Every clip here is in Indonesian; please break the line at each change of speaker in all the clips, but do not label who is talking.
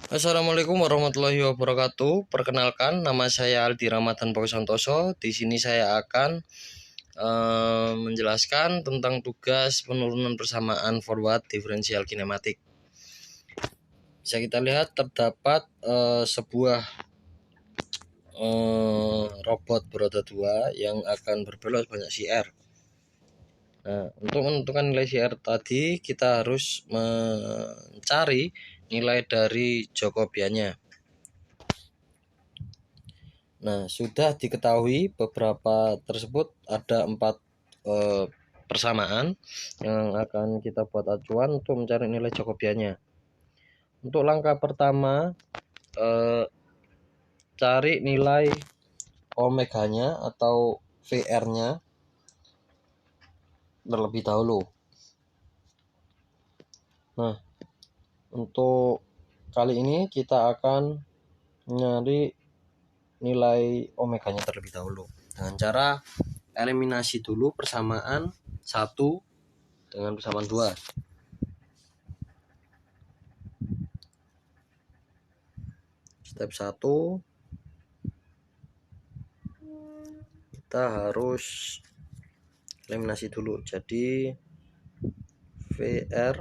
Assalamualaikum warahmatullahi wabarakatuh. Perkenalkan, nama saya Aldi Ramadhan Santoso. Di sini saya akan menjelaskan tentang tugas penurunan persamaan forward diferensial kinematik. Bisa kita lihat terdapat sebuah robot beroda 2 yang akan berbelok sebanyak CR. Nah, untuk menentukan nilai CR tadi kita harus mencari nilai dari Jacobiannya. Nah, sudah diketahui beberapa tersebut ada 4 persamaan yang akan kita buat acuan untuk mencari nilai Jacobiannya. Untuk langkah pertama, cari nilai omeganya atau VR-nya terlebih dahulu. Nah, untuk kali ini kita akan mencari nilai omeganya terlebih dahulu dengan cara eliminasi dulu persamaan 1 dengan persamaan 2. Step 1, kita harus eliminasi dulu. Jadi VR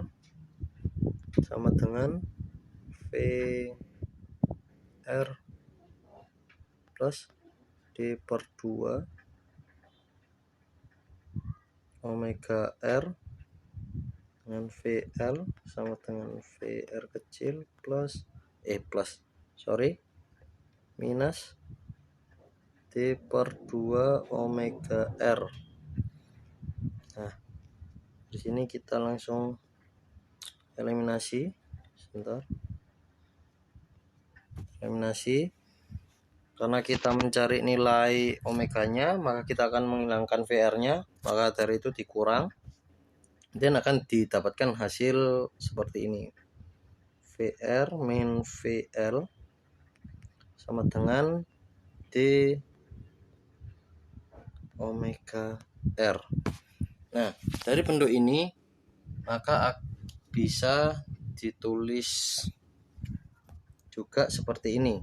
sama dengan VR plus D per 2 omega R dengan VL sama dengan VR kecil minus D per 2 omega R. Nah, di sini kita langsung eliminasi. Eliminasi. Karena kita mencari nilai omeganya, maka kita akan menghilangkan VR-nya, maka dari itu dikurang, dan akan didapatkan hasil seperti ini. VR min VL sama dengan D omega R. Nah, dari bentuk ini maka bisa ditulis juga seperti ini.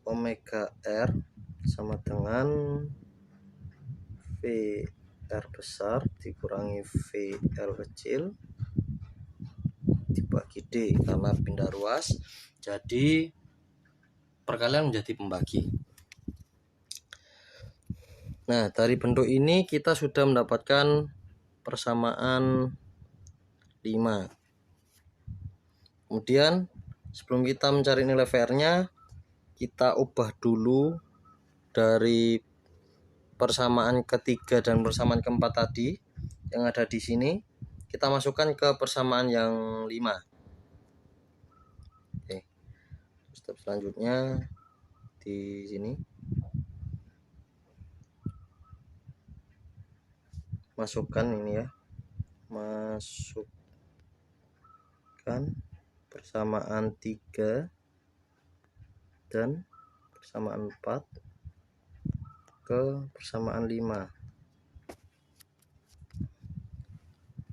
Omega R sama dengan VR besar dikurangi VL kecil dibagi D, karena pindah ruas jadi perkalian menjadi pembagi. Nah, dari bentuk ini kita sudah mendapatkan persamaan 5. Kemudian sebelum kita mencari nilai VR-nya, kita ubah dulu dari persamaan ketiga dan persamaan keempat tadi yang ada di sini, kita masukkan ke persamaan yang 5. Oke. Step selanjutnya di sini masukkan ini ya. Masukkan persamaan 3 dan persamaan 4 ke persamaan 5.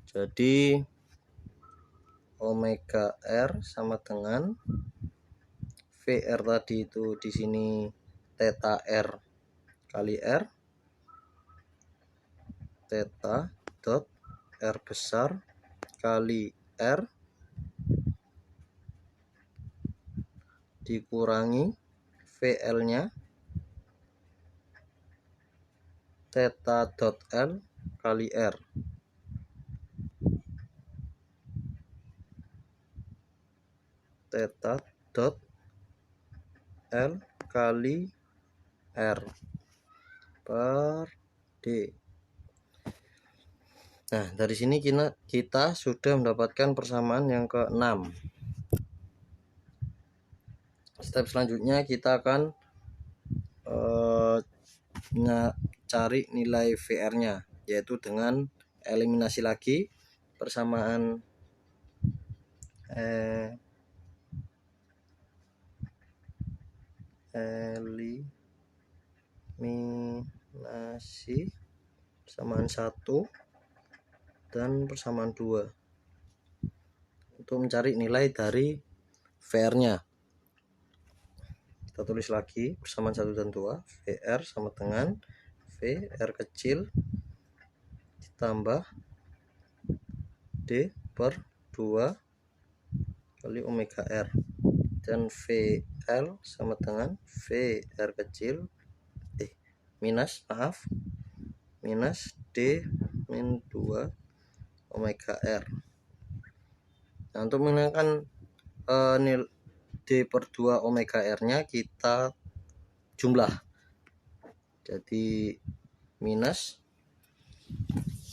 Jadi omega R sama dengan VR tadi itu di sini theta R kali R, theta dot R besar kali R dikurangi VL-nya theta dot L kali R. Theta dot L kali R per D. Nah, dari sini kita sudah mendapatkan persamaan yang ke-6. Step selanjutnya kita akan cari nilai VR-nya, yaitu dengan eliminasi lagi persamaan eliminasi persamaan 1 dan persamaan 2. Untuk untuk mencari nilai dari VR-nya. Kita tulis lagi persamaan 1 dan 2. VR sama dengan VR kecil ditambah D per 2 kali omega R, dan VL sama dengan VR kecil minus D min 2 omega R. Nah, untuk menggunakan nilai D per 2 omega R nya kita jumlah, jadi minus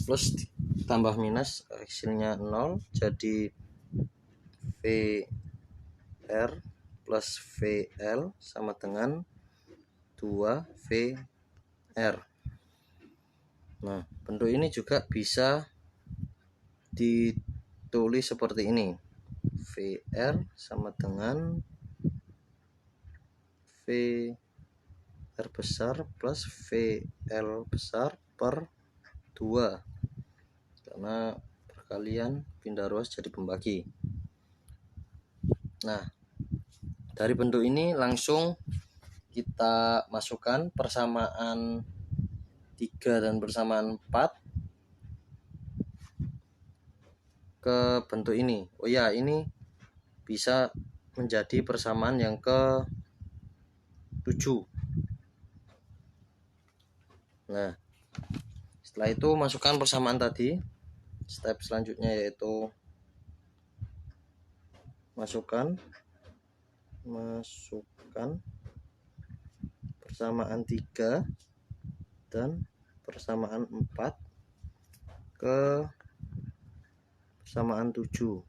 plus tambah minus hasilnya 0, jadi VR plus VL sama dengan 2 VR. Nah, bentuk ini juga bisa ditulis seperti ini. VR sama dengan VR besar plus VL besar per 2, karena perkalian pindah ruas jadi pembagi. Nah, dari bentuk ini langsung kita masukkan persamaan 3 dan persamaan 4 ke bentuk ini. Oh ya, ini bisa menjadi persamaan yang ke 7. Nah, setelah itu masukkan persamaan tadi. Step selanjutnya yaitu masukkan persamaan 3 dan persamaan 4 ke persamaan 7.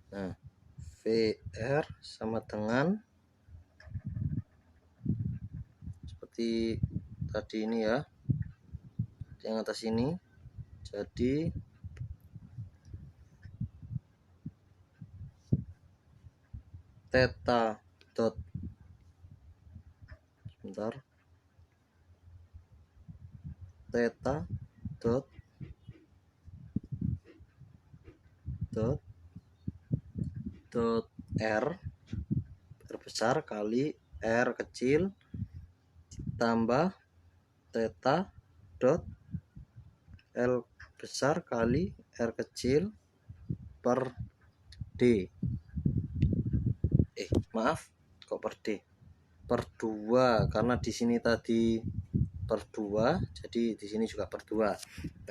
Nah, VR sama dengan seperti tadi ini ya, yang atas ini, jadi theta dot theta dot R besar kali R kecil ditambah theta dot L besar kali R kecil per D. Maaf, kok per D? Per 2, karena di sini tadi per 2, jadi di sini juga per 2.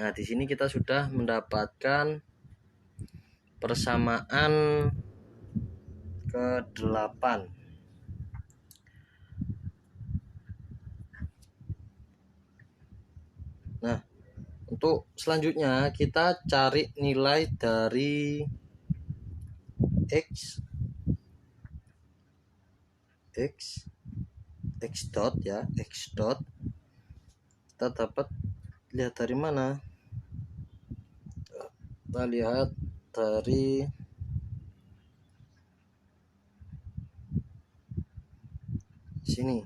Nah, di sini kita sudah mendapatkan persamaan ke-8. Nah, untuk selanjutnya kita cari nilai dari X dot ya, X dot kita dapat lihat dari mana? Kita lihat dari sini.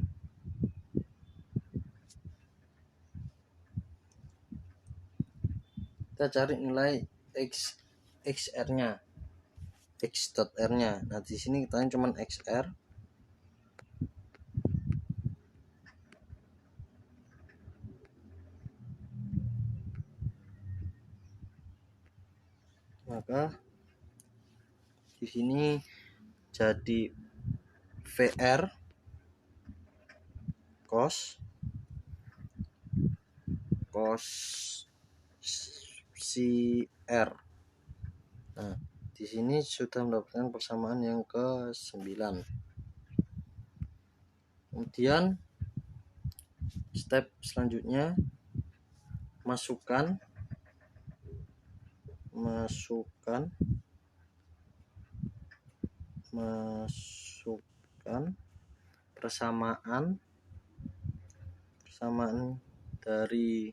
Kita cari nilai XR nya, X dot R nya. Nah, di sini kita cuma XR. Maka di sini jadi VR cos si R. Nah, di sini sudah mendapatkan persamaan yang ke-9. Kemudian step selanjutnya masukkan persamaan dari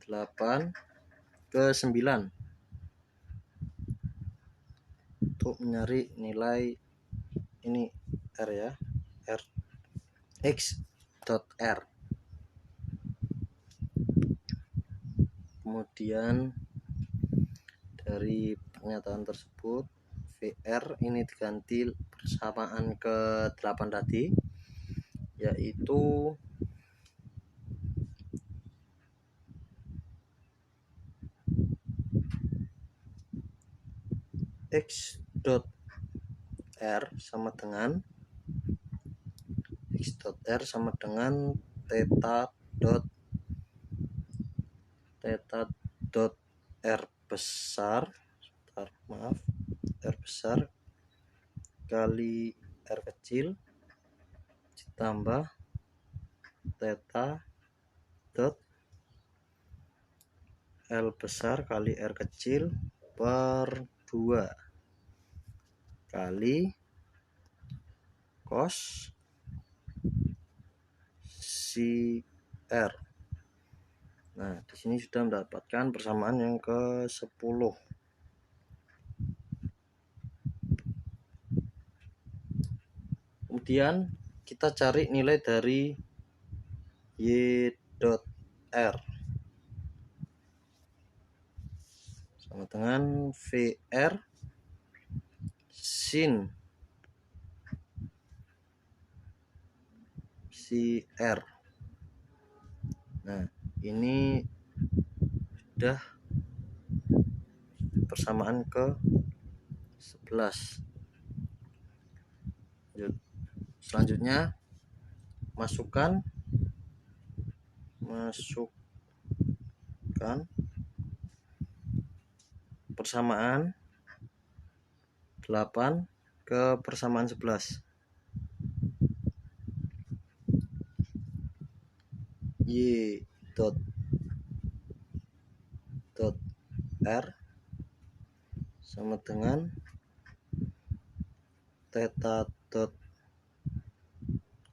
8 ke 9 untuk mencari nilai ini R ya, R X dot R. Kemudian dari pernyataan tersebut VR ini diganti persamaan ke 8 tadi, yaitu X dot R sama dengan theta dot R besar, R besar kali R kecil ditambah theta dot L besar kali R kecil per 2 kali cos CR. Nah, di sini sudah mendapatkan persamaan yang ke-10. Kemudian kita cari nilai dari Y dot R sama dengan VR sin CR. Nah, ini sudah persamaan ke 11. Selanjutnya masukkan persamaan 8 ke persamaan 11. Y dot R sama dengan theta dot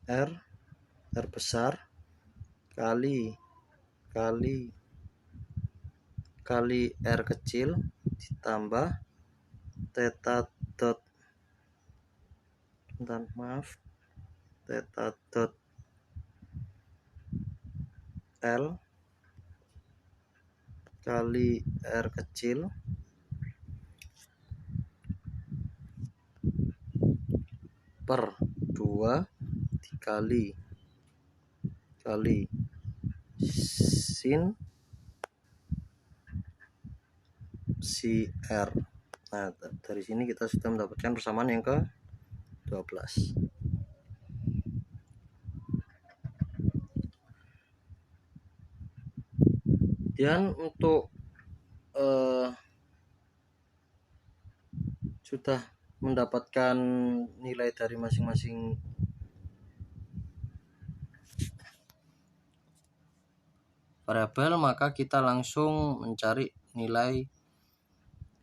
R besar kali R kecil ditambah theta dot L kali R kecil per 2 dikali sin CR. Nah, dari sini kita sudah mendapatkan persamaan yang ke-12. Dan untuk sudah mendapatkan nilai dari masing-masing variabel, maka kita langsung mencari nilai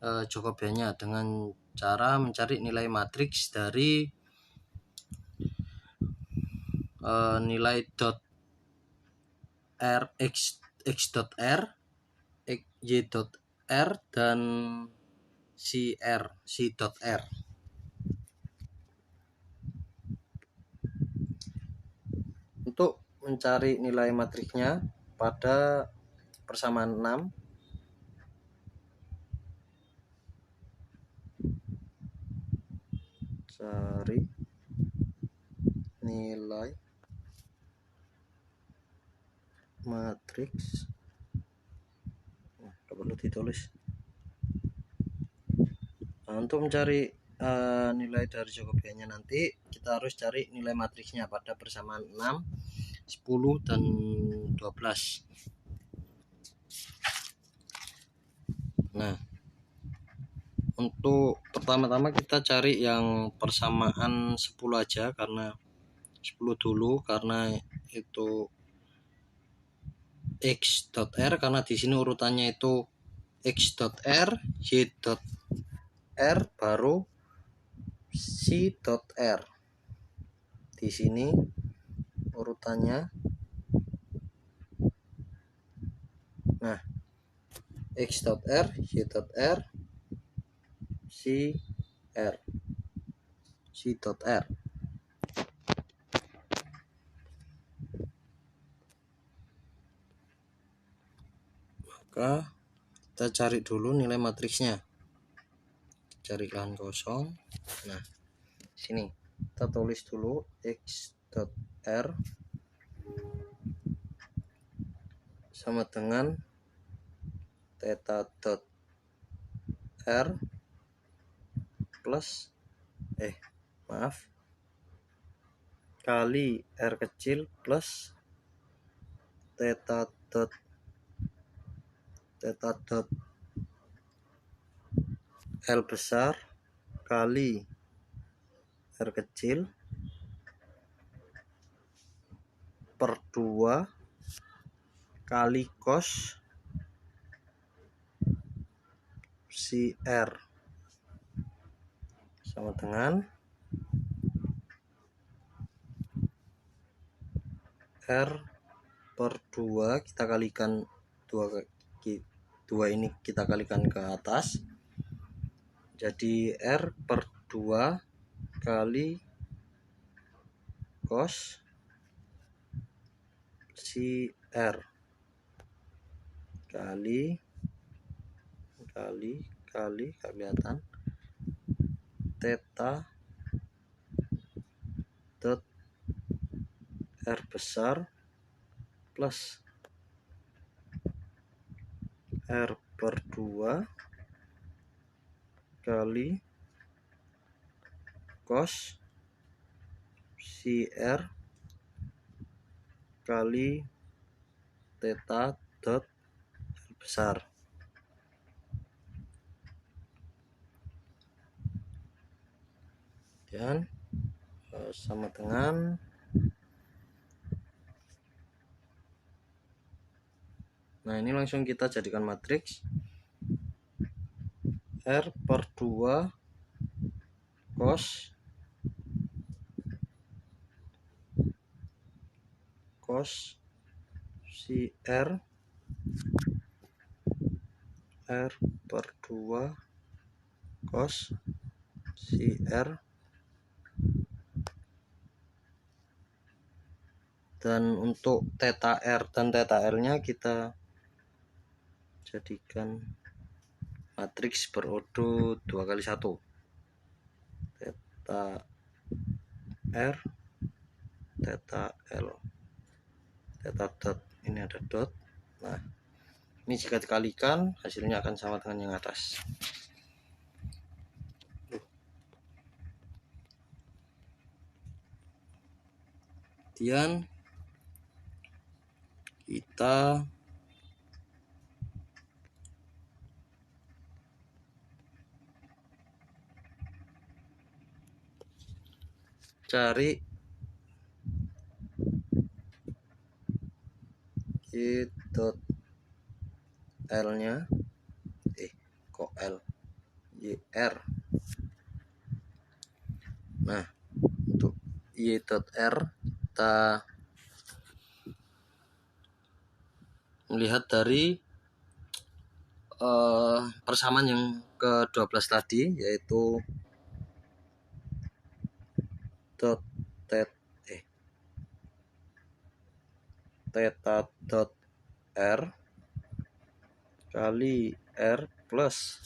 Jacobiannya dengan cara mencari nilai matriks dari nilai dot R x dot R, Y dot R, dan C dot R. Untuk mencari nilai matriksnya pada persamaan 6, cari nilai matriks. Perlu ditulis. Nah, untuk mencari nilai dari Jacobiannya nanti kita harus cari nilai matriksnya pada persamaan 6, 10, dan 12. Nah, untuk pertama-tama kita cari yang persamaan 10 aja, karena 10 dulu, karena itu X dot R, karena di sini urutannya itu X dot R, Y dot R, baru C dot R. Di sini urutannya. Nah, X dot R, Y dot R, C dot R. Maka kita cari dulu nilai matriksnya. cari lahan kosong. Nah, sini kita tulis dulu x dot r sama dengan theta dot r plus kali r kecil plus theta dot L besar kali R kecil per 2 kali cos si R sama dengan R per 2 kita kalikan 2 ini kita kalikan ke atas, jadi R per 2 kali cos si R kali kelihatan theta dot R besar plus R per 2 kali cos si R kali theta dot R besar. Dan sama dengan ini langsung kita jadikan matriks R per 2 cos si R per 2 cos si R, dan untuk theta R dan theta L nya kita jadikan matriks berurut 2 kali 1, theta R theta L, theta dot ini ada dot. Nah, ini jika dikalikan hasilnya akan sama dengan yang atas. Kemudian kita cari y dot L nya L YR. Nah, untuk y dot R kita melihat dari persamaan yang ke-12 tadi, yaitu theta dot R kali R plus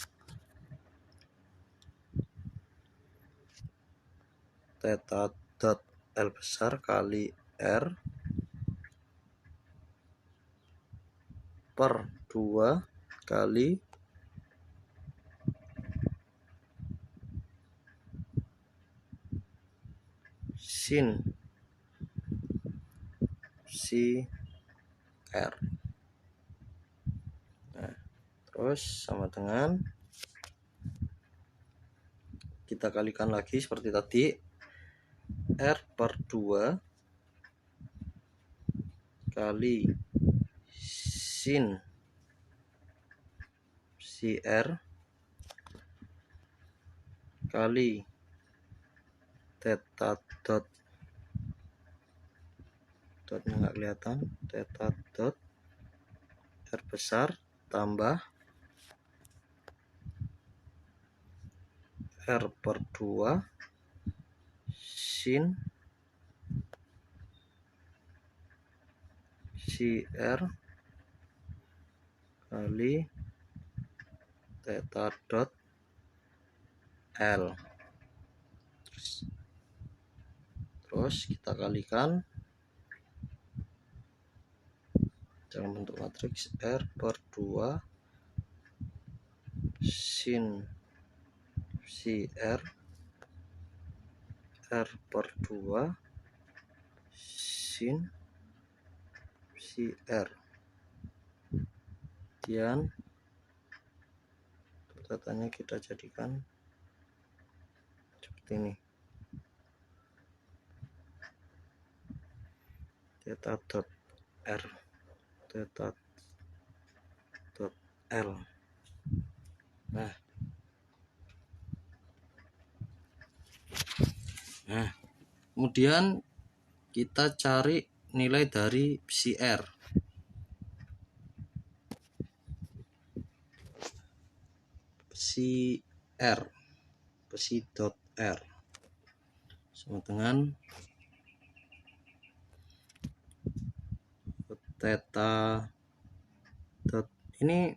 theta dot L besar kali R per 2 kali sin si R. Nah, terus sama dengan kita kalikan lagi seperti tadi, R per 2 kali sin si R kali theta dot nggak kelihatan, theta dot R besar tambah R per 2 sin si R kali theta dot L. Terus kita kalikan dalam bentuk matriks R per 2 sin si R per 2 sin si R. Kemudian perkataannya kita jadikan seperti ini. Theta dot R, theta dot L. Nah, kemudian kita cari nilai dari psi R. Psi R, psi dot R sama dengan theta dot ini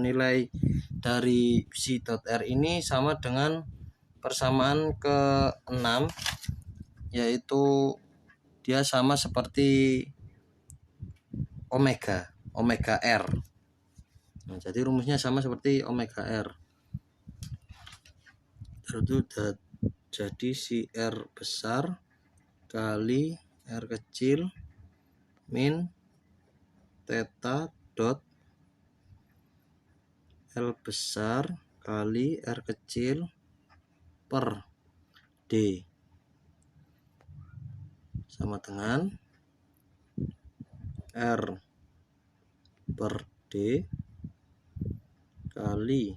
nilai dari psi dot R ini sama dengan persamaan ke-6, yaitu dia sama seperti omega R. Nah, jadi rumusnya sama seperti omega R. Itu jadi si R besar kali R kecil min theta dot L besar kali R kecil per D sama dengan R per D kali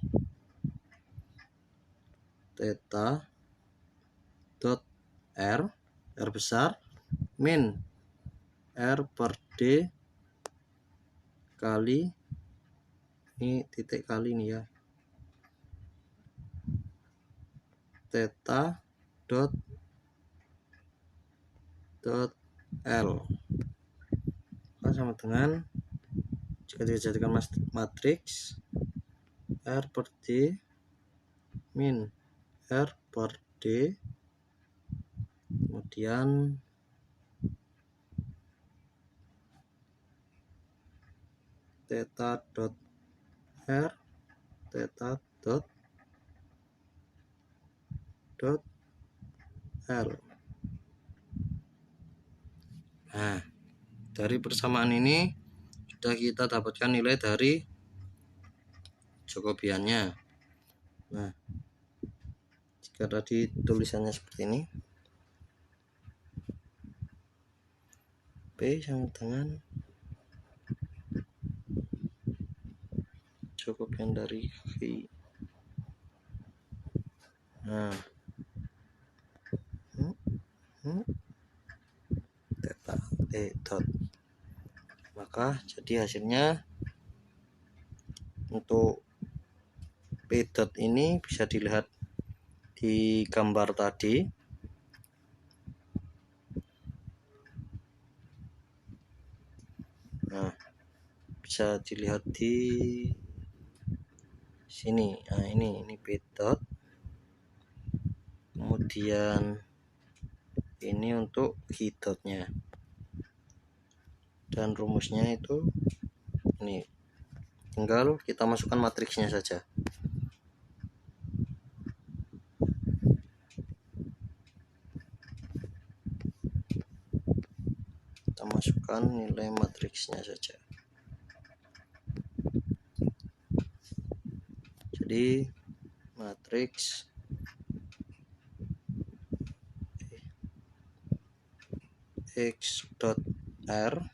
theta dot R besar min R per D kali, ini titik kali nih ya, theta dot L sama dengan jika dijadikan matriks R per D min R per D, kemudian theta dot R, theta dot L. Nah, dari persamaan ini sudah kita dapatkan nilai dari Jacobiannya. Nah, jika tadi tulisannya seperti ini, P sama dengan Jacobian dari V. Nah, theta dot, maka jadi hasilnya untuk P dot ini bisa dilihat di gambar tadi. Nah, bisa dilihat di sini. Nah, ini P dot, kemudian ini untuk Q dotnya, dan rumusnya itu ini, tinggal kita masukkan matriksnya saja. Kita masukkan nilai matriksnya saja. Jadi matriks X dot R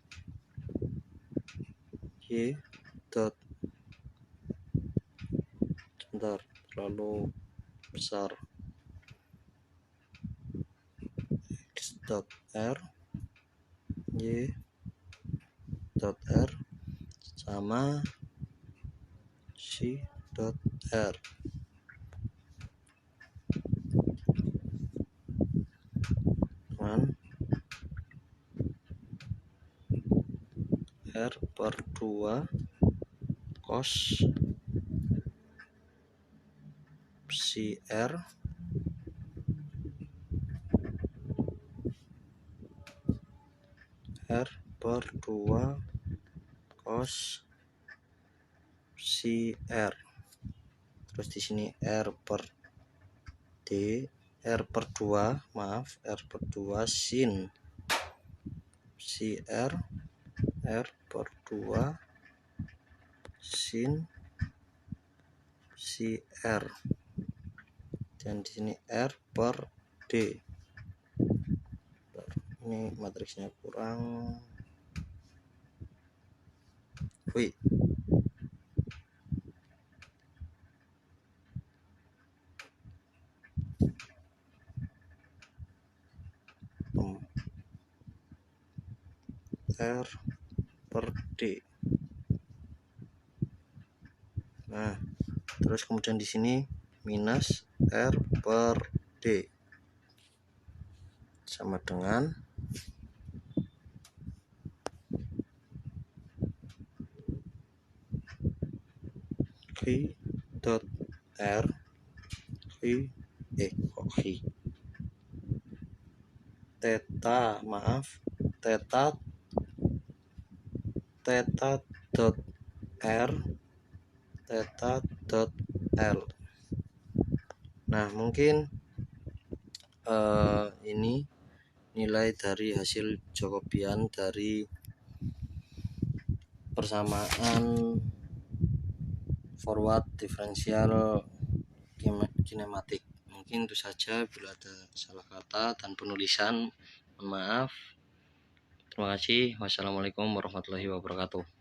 Y dot, sebentar, terlalu besar, X dot R Y dot R sama C dot R. R per 2 cos psi CR R/2 cos CR. Terus di sini R/2 sin CR R/2 sin CR, dan di sini R/D. Ini matriksnya kurang. Wih, R/D. Nah, terus kemudian di sini minus R/D sama dengan Q dot R theta dot R theta dot L. Nah, mungkin ini nilai dari hasil jawaban dari persamaan forward diferensial kinematik. Mungkin itu saja. Bila ada salah kata dan penulisan, mohon maaf. Terima kasih. Wassalamualaikum warahmatullahi wabarakatuh.